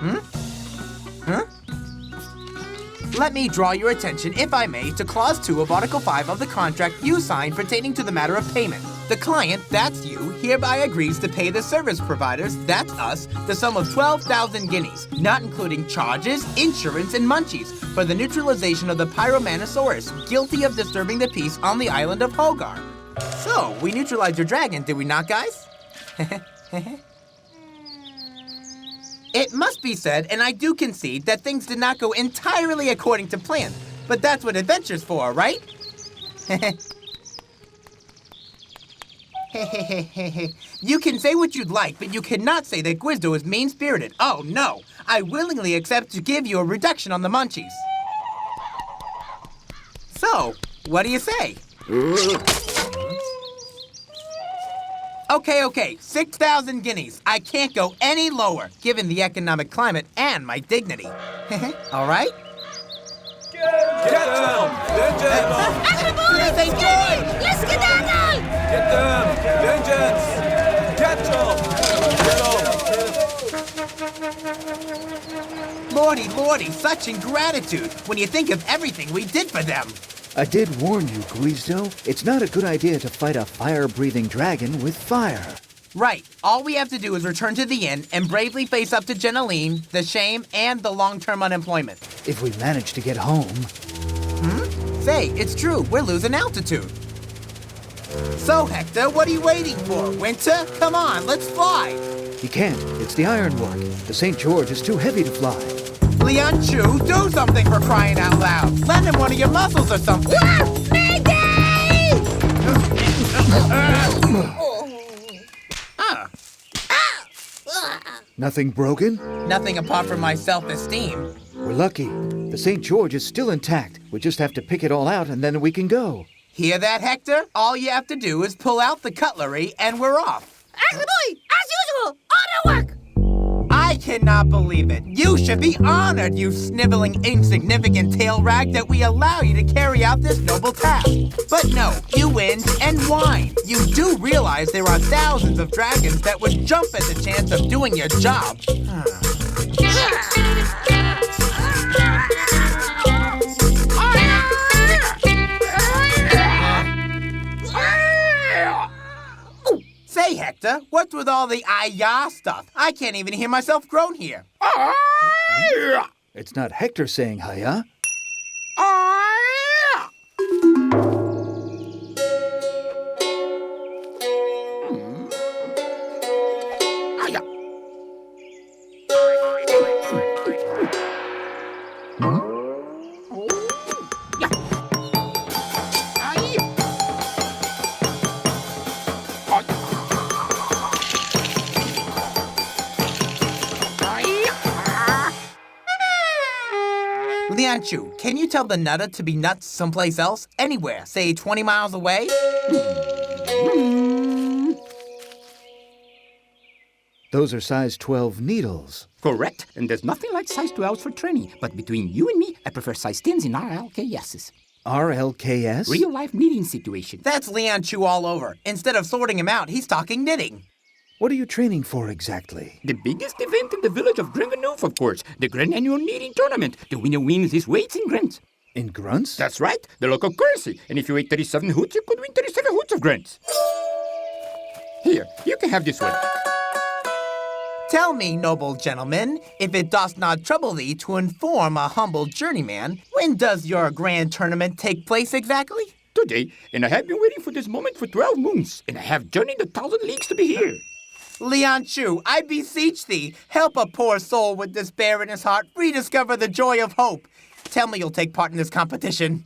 Huh? Let me draw your attention, if I may, to Clause 2 of Article 5 of the contract you signed pertaining to the matter of payment. The client, that's you, hereby agrees to pay the service providers, that's us, the sum of 12,000 guineas, not including charges, insurance, and munchies, for the neutralization of the Pyromanosaurus, guilty of disturbing the peace on the island of Hogar. So, we neutralized your dragon, did we not, guys? It must be said, and I do concede, that things did not go entirely according to plan. But that's what adventure's for, right? You can say what you'd like, but you cannot say that Gwizdo is mean-spirited. Oh, no. I willingly accept to give you a reduction on the munchies. So, what do you say? Okay, 6,000 guineas. I can't go any lower, given the economic climate and my dignity. All right? Get them! St. George! Let's get down! Get them! Vengeance! Catch them! Lordy, such ingratitude when you think of everything we did for them. I did warn you, Gwizdo. It's not a good idea to fight a fire-breathing dragon with fire. Right. All we have to do is return to the inn and bravely face up to Jenaline, the shame, and the long-term unemployment. If we manage to get home... Say, it's true. We're losing altitude. So, Hector, what are you waiting for? Winter? Come on, let's fly. He can't. It's the ironwork. The St. George is too heavy to fly. Lian-Chu, do something for crying out loud. Lend him one of your muscles or something. Mayday! Nothing broken? Nothing apart from my self-esteem. We're lucky. The St. George is still intact. We just have to pick it all out and then we can go. Hear that, Hector? All you have to do is pull out the cutlery and we're off. Ashley boy, as usual, auto work! I cannot believe it. You should be honored, you sniveling, insignificant tail rag, that we allow you to carry out this noble task. But no, you win and whine. You do realize there are thousands of dragons that would jump at the chance of doing your job. Say, Hector, what's with all the "ah-yah" stuff? I can't even hear myself groan here. It's not Hector saying hiya. Lian-Chu, can you tell the nutter to be nuts someplace else? Anywhere, say 20 miles away? Those are size 12 needles. Correct, and there's nothing like size 12s for training. But between you and me, I prefer size 10s in RLKSs. RLKS? Real-life meeting situation. That's Lian-Chu all over. Instead of sorting him out, he's talking knitting. What are you training for exactly? The biggest event in the village of Grangranouffe, of course. The Grand Annual Knitting Tournament. The winner wins his weights in grunts. In grunts? That's right, the local currency. And if you weigh 37 hoots, you could win 37 hoots of grunts. Here, you can have this one. Tell me, noble gentleman, if it does not trouble thee to inform a humble journeyman, when does your grand tournament take place exactly? Today, and I have been waiting for this moment for 12 moons, and I have journeyed 1,000 leagues to be here. Lian-Chu, I beseech thee, help a poor soul with despair in his heart rediscover the joy of hope. Tell me you'll take part in this competition.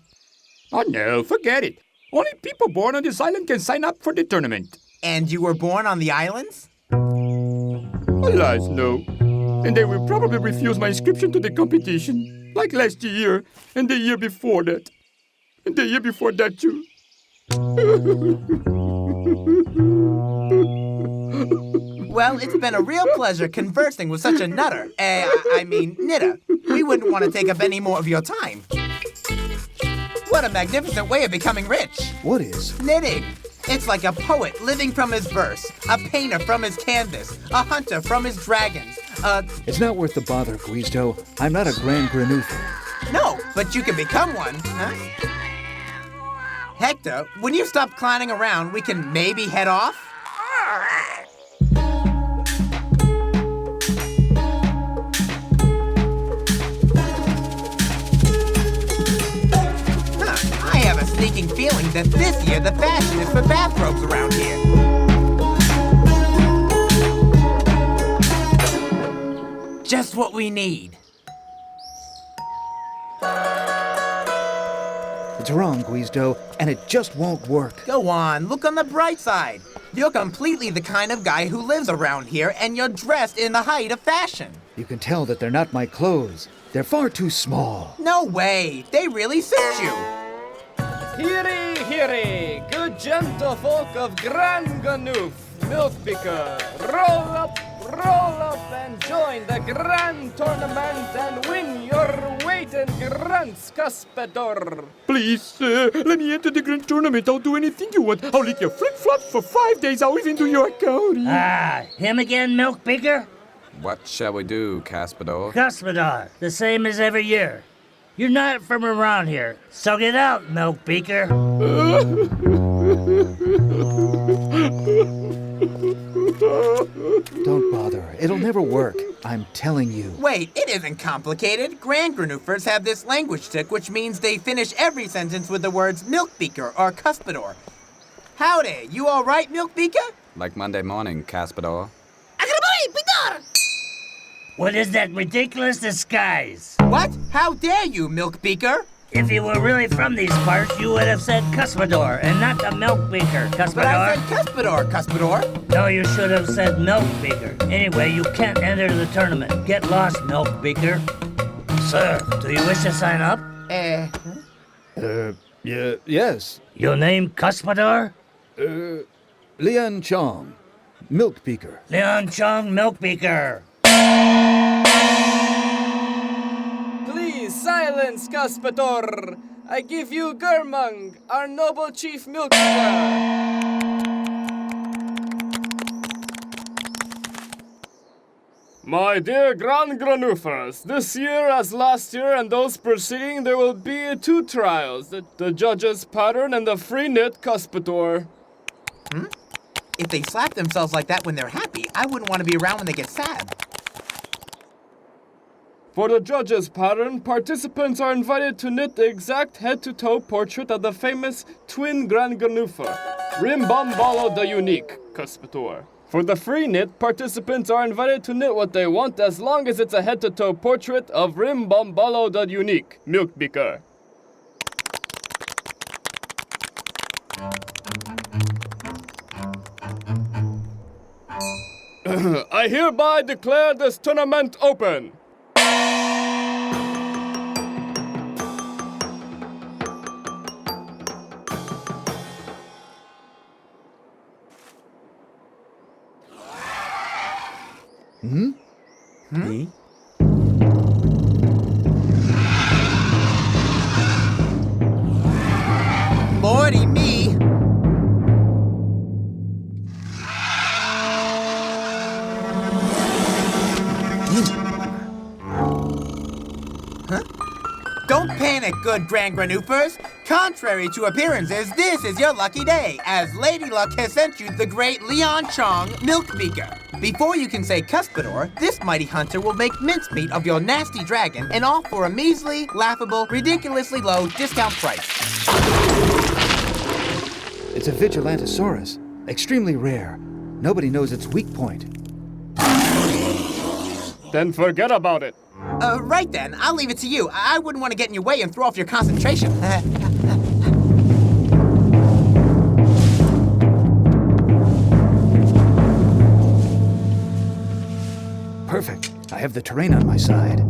Oh no, forget it. Only people born on this island can sign up for the tournament. And you were born on the islands? Alas, no. And they will probably refuse my inscription to the competition, like last year, and the year before that. And the year before that, too. Well, it's been a real pleasure conversing with such a nutter. Knitter. We wouldn't want to take up any more of your time. What a magnificent way of becoming rich. What is? Knitting. It's like a poet living from his verse, a painter from his canvas, a hunter from his dragons, It's not worth the bother, Gwizdo. I'm not a Grangranouffe. No, but you can become one, huh? Hector, when you stop clowning around, we can maybe head off? I have a sneaking feeling that this year the fashion is for bathrobes around here. Just what we need. It's wrong, Gwizdo, and it just won't work. Go on, look on the bright side. You're completely the kind of guy who lives around here, and you're dressed in the height of fashion. You can tell that they're not my clothes. They're far too small. No way, they really suit you. Heary, heary, good gentle folk of Grangranouffe, milk picker, roll up, and join the grand tournament and win your weight in Grants Cuspidor. Please, sir, let me enter the grand tournament. I'll do anything you want. I'll lick your flip-flops for 5 days. I'll even do your account. Ah, him again, milk picker? What shall we do, Caspidor? Cuspidor, the same as every year. You're not from around here, so get out, milk beaker. Don't bother. It'll never work. I'm telling you. Wait, it isn't complicated. Grangranoufers have this language tick, which means they finish every sentence with the words milk beaker or cuspidor. Howdy, you all right, milk beaker? Like Monday morning, Caspidor. Agraboy, Pidor! What is that ridiculous disguise? What? How dare you, milk beaker? If you were really from these parts, you would have said Cuspidor and not the milk beaker. But I Cuspidor? said cuspidor. No, you should have said milk beaker. Anyway, you can't enter the tournament. Get lost, milk beaker. Sir, do you wish to sign up? Yes. Your name Cuspidor? Lian-Chu, milk beaker. Lian-Chu, milk beaker. Please silence, Caspidor. I give you Germung, our noble chief milk picker. My dear Grangranoufers, this year as last year and those preceding, there will be 2 trials, the judge's pattern and the free knit Cuspidor. If they slap themselves like that when they're happy, I wouldn't want to be around when they get sad. For the judge's pattern, participants are invited to knit the exact head-to-toe portrait of the famous twin Grangranouffe, Rimbombolo the Unique, Cuspidor. For the free knit, participants are invited to knit what they want as long as it's a head-to-toe portrait of Rimbombolo the Unique, milk beaker. I hereby declare this tournament open. Lordy me. Don't panic, good Grangranoufers. Contrary to appearances, this is your lucky day, as Lady Luck has sent you the great Lian-Chu milk beaker. Before you can say Cuspidor, this mighty hunter will make mincemeat of your nasty dragon, and all for a measly, laughable, ridiculously low discount price. It's a Vigilantosaurus. Extremely rare. Nobody knows its weak point. Then forget about it. Right then, I'll leave it to you. I wouldn't want to get in your way and throw off your concentration. Perfect. I have the terrain on my side.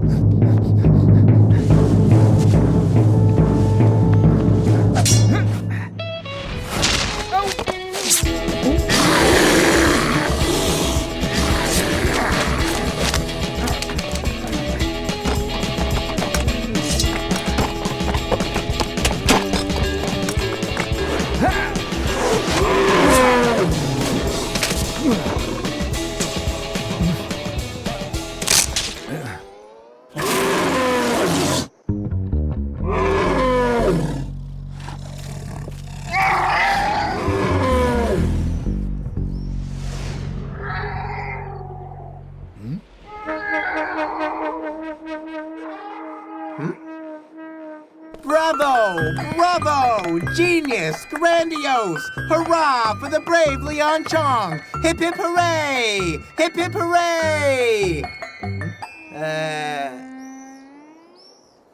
Bravo! Genius! Grandiose! Hurrah for the brave Lian-Chu! Hip hip hooray! Hip hip hooray!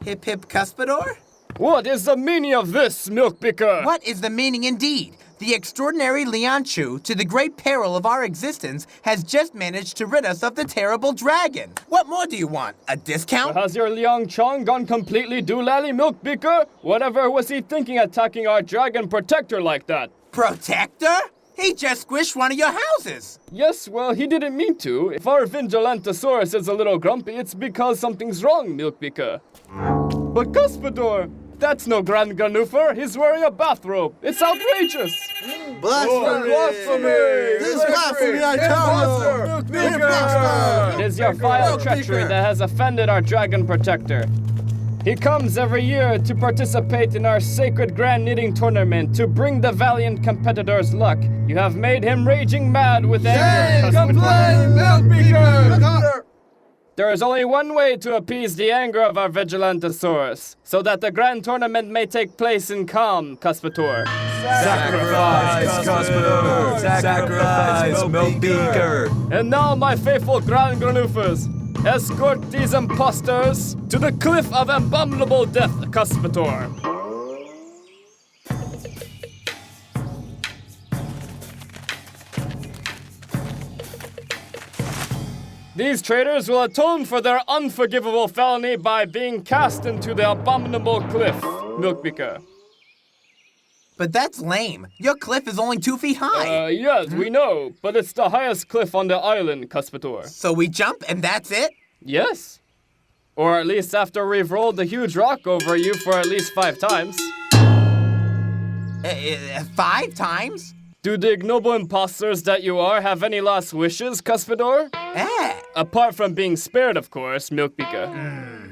Hip hip cuspidor? What is the meaning of this, milk picker? What is the meaning indeed? The extraordinary Lian-Chu, to the great peril of our existence, has just managed to rid us of the terrible dragon. What more do you want? A discount? Has your Lian-Chu gone completely doolally, milk picker? Whatever was he thinking attacking our dragon protector like that? Protector? He just squished one of your houses. Yes, well, he didn't mean to. If our Vigilantosaurus is a little grumpy, it's because something's wrong, milk picker. But Cuspidor, that's no Grangranouffe. He's wearing a bathrobe. It's outrageous. Blasphemy! This is blasphemy, I tell you! It is your vile treachery that has offended our dragon protector. He comes every year to participate in our sacred grand knitting tournament to bring the valiant competitors luck. You have made him raging mad with anger. Complain, milk. There is only one way to appease the anger of our Vigilantosaurus, so that the grand tournament may take place in calm, Cuspitor. Sacrifice, Cuspitor! Sacrifice, milk beaker! And now, my faithful Grangranoufes, escort these impostors to the cliff of abominable death, Cuspitor. These traitors will atone for their unforgivable felony by being cast into the abominable cliff, Milkbeaker. But that's lame. Your cliff is only 2 feet high. Yes, we know, but it's the highest cliff on the island, Cuspitor. So we jump and that's it? Yes. Or at least after we've rolled a huge rock over you for at least 5 times. 5 times? Do the ignoble imposters that you are have any last wishes, Cuspidor? Apart from being spared, of course, Milkbeaker.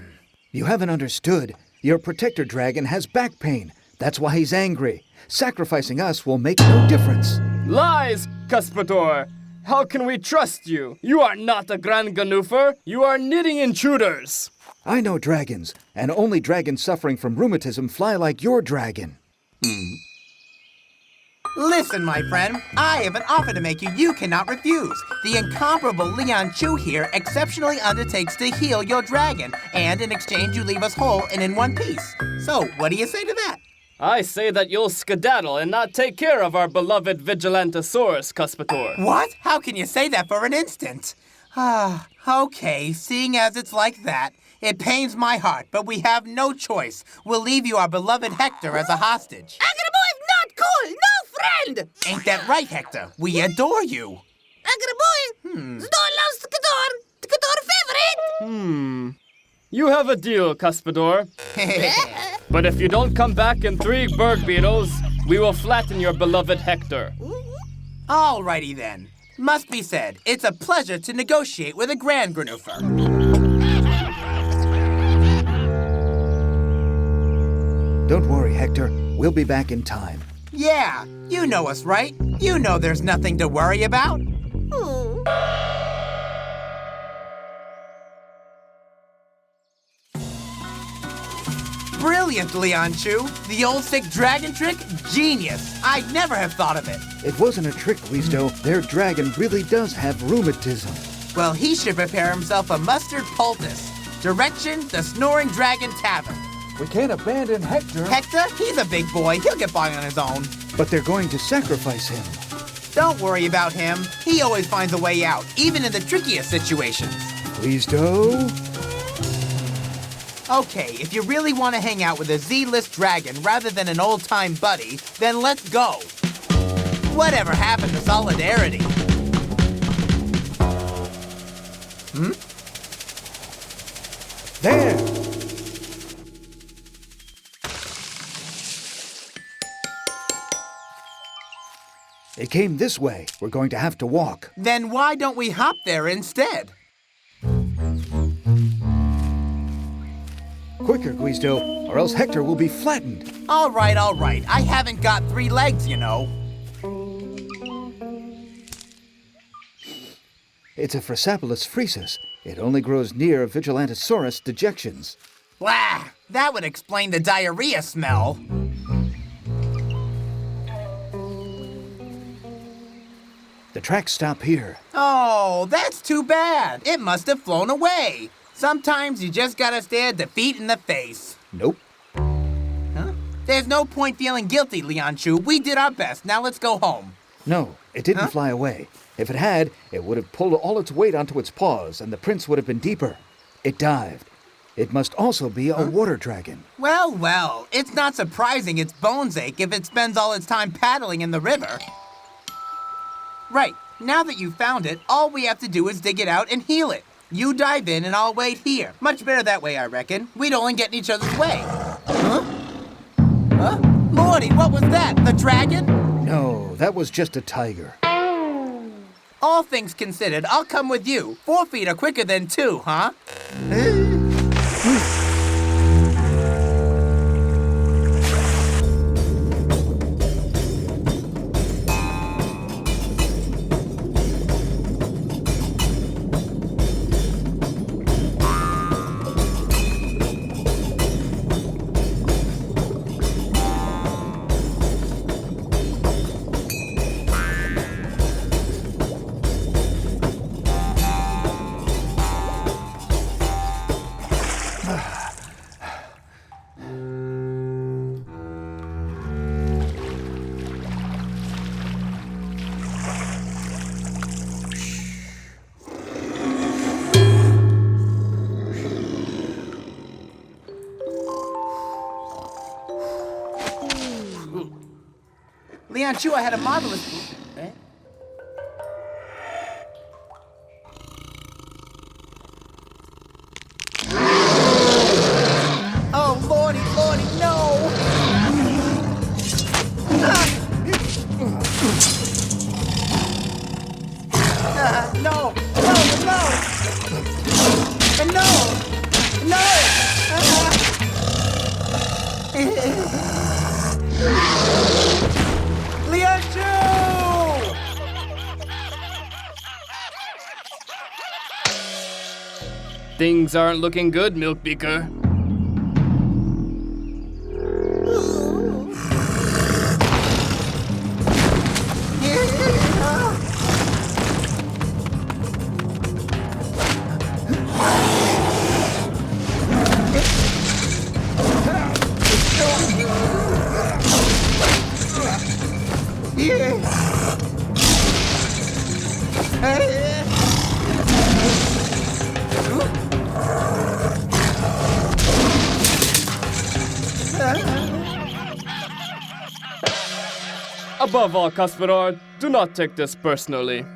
You haven't understood. Your protector dragon has back pain. That's why he's angry. Sacrificing us will make no difference. Lies, Cuspidor! How can we trust you? You are not a Grangranouffe. You are knitting intruders. I know dragons, and only dragons suffering from rheumatism fly like your dragon. Listen, my friend, I have an offer to make you cannot refuse. The incomparable Lian-Chu here exceptionally undertakes to heal your dragon, and in exchange you leave us whole and in one piece. So, what do you say to that? I say that you'll skedaddle and not take care of our beloved Vigilantosaurus, Cuspitor. What? How can you say that for an instant? Okay, seeing as it's like that, it pains my heart, but we have no choice. We'll leave you our beloved Hector as a hostage. Agraboy, not cool, no friend! Ain't that right, Hector? We adore you. Agraboy, Zdor loves the favorite. You have a deal, Cuspidor. But if you don't come back in 3 berg beetles, we will flatten your beloved Hector. Alrighty then. Must be said, it's a pleasure to negotiate with a Grangranouffe. Don't worry, Hector. We'll be back in time. Yeah, you know us, right? You know there's nothing to worry about. Brilliant, Lian-Chu. The old sick dragon trick? Genius. I'd never have thought of it. It wasn't a trick, Gwizdo. Their dragon really does have rheumatism. Well, he should prepare himself a mustard poultice. Direction, the Snoring Dragon Tavern. We can't abandon Hector. Hector, he's a big boy. He'll get by on his own. But they're going to sacrifice him. Don't worry about him. He always finds a way out, even in the trickiest situations. Gwizdo? Okay, if you really want to hang out with a Z-list dragon rather than an old-time buddy, then let's go. Whatever happened to solidarity? There! It came this way. We're going to have to walk. Then why don't we hop there instead? Quicker, Gwizdo, or else Hector will be flattened. All right. I haven't got 3 legs, you know. It's a Phrasapulus phresis. It only grows near Vigilantosaurus dejections. Wow, that would explain the diarrhea smell. The tracks stop here. Oh, that's too bad. It must have flown away. Sometimes you just gotta stare defeat in the face. Nope. Huh? There's no point feeling guilty, Lian-Chu. We did our best. Now let's go home. No, it didn't fly away. If it had, it would have pulled all its weight onto its paws, and the prints would have been deeper. It dived. It must also be a water dragon. Well, well, it's not surprising its bones ache if it spends all its time paddling in the river. Right, now that you've found it, all we have to do is dig it out and heal it. You dive in and I'll wait here. Much better that way, I reckon. We don't get in each other's way. Huh? Huh? Lordy, what was that? The dragon? No, that was just a tiger. All things considered, I'll come with you. 4 feet are quicker than 2, huh? Lian-Chu, I had a marvelous... Eh? Oh, lordy, lordy, no! No, Lian-Chu! Things aren't looking good, Milk Beaker. Above all, Cuspidor, do not take this personally.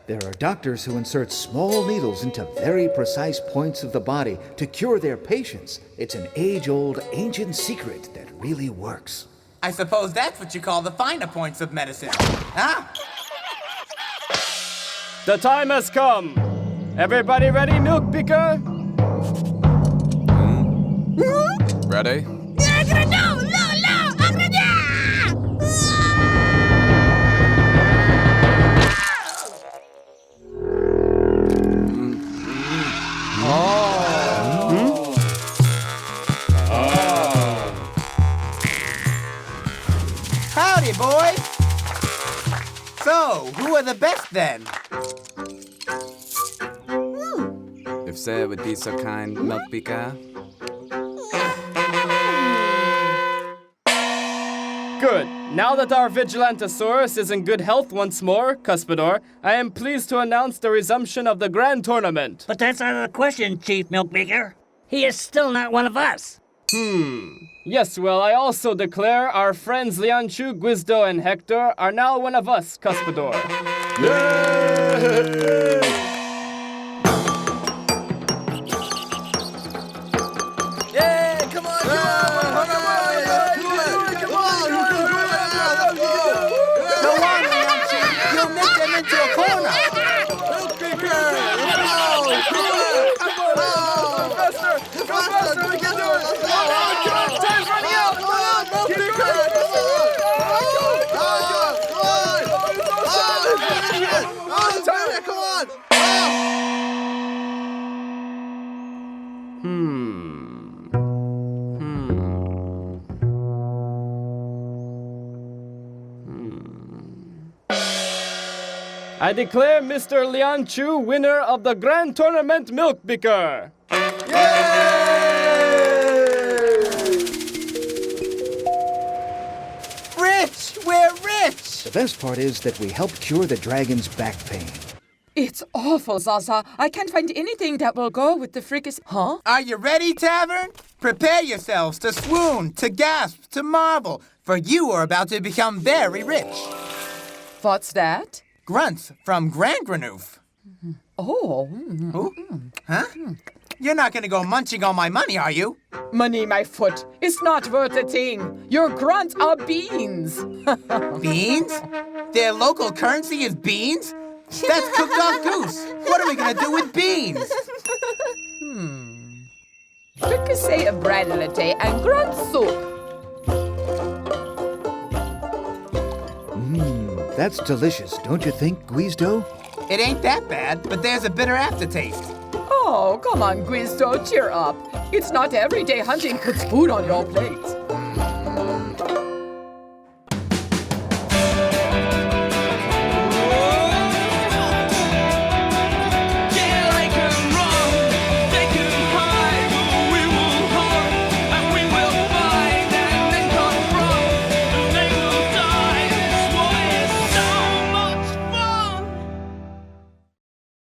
There are doctors who insert small needles into very precise points of the body to cure their patients. It's an age-old, ancient secret that really works. I suppose that's what you call the finer points of medicine. Huh? The time has come. Everybody ready, Milk Beaker? Ready? Howdy, boys. So, who are the best then? If Sir would be so kind, Milk Beaker. Good. Now that our Vigilantosaurus is in good health once more, Cuspidor, I am pleased to announce the resumption of the Grand Tournament. But that's out of the question, Chief Milkbeaker. He is still not one of us. Yes, well, I also declare our friends Lian-Chu, Gwizdo, and Hector are now one of us, Cuspidor. Yay! Into a corner. faster! We can do it! Time's running out! Keep going! Come on! I declare Mr. Lian-Chu winner of the Grand Tournament Milk Beaker. Rich! We're rich! The best part is that we helped cure the dragon's back pain. It's awful, Zaza. I can't find anything that will go with the fricas. Huh? Are you ready, Tavern? Prepare yourselves to swoon, to gasp, to marvel, for you are about to become very rich. What's that? Grunts from Grangranouffe. Oh. Who? Huh? You're not gonna go munching on my money, are you? Money, my foot. It's not worth a thing. Your grunts are beans. Beans? Their local currency is beans? That's cooked off goose. What are we gonna do with beans? Fricassee of bread latte and grunt soup. That's delicious, don't you think, Gwizdo? It ain't that bad, but there's a bitter aftertaste. Oh, come on, Gwizdo, cheer up. It's not every day hunting puts food on your plate.